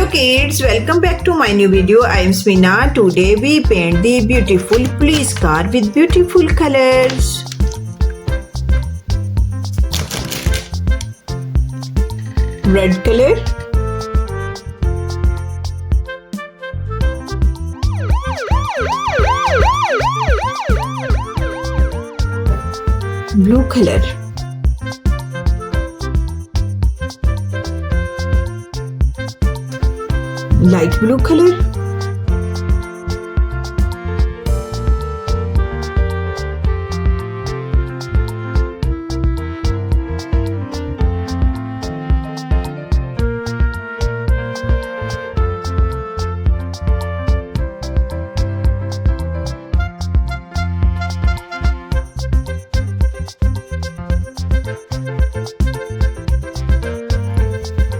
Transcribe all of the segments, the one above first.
Hello kids, welcome back to my new video. I am Samina. Today we paint the beautiful police car with beautiful colors. Red color, blue color, light blue color,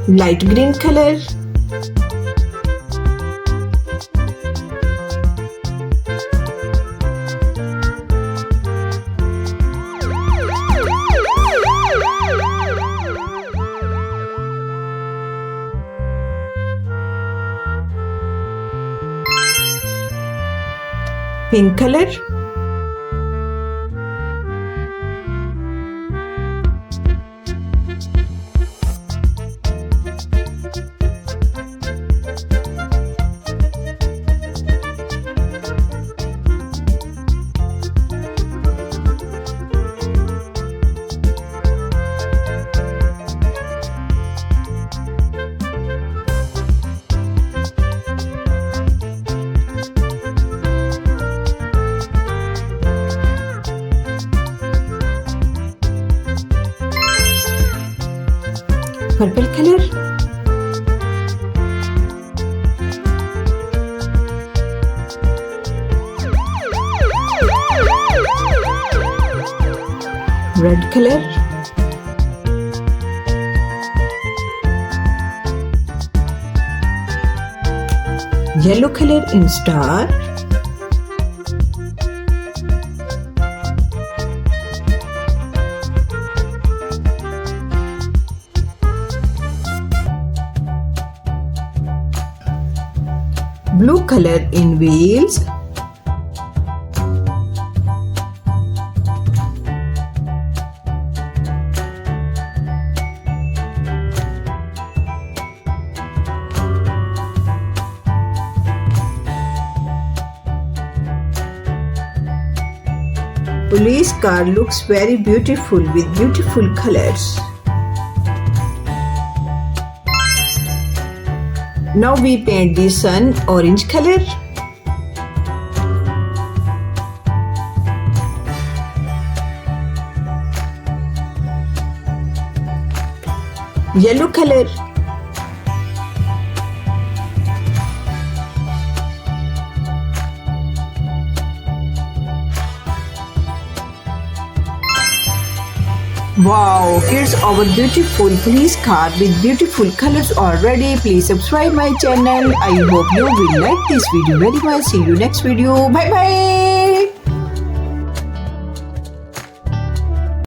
light green color, pink color, purple color, red color, yellow color in star, blue color in wheels, police car looks very beautiful with beautiful colors. Now we paint the sun orange color, yellow color, wow kids, our beautiful police car with beautiful colors already. Please subscribe my channel. I hope you will like this video very much. See you next video. Bye bye.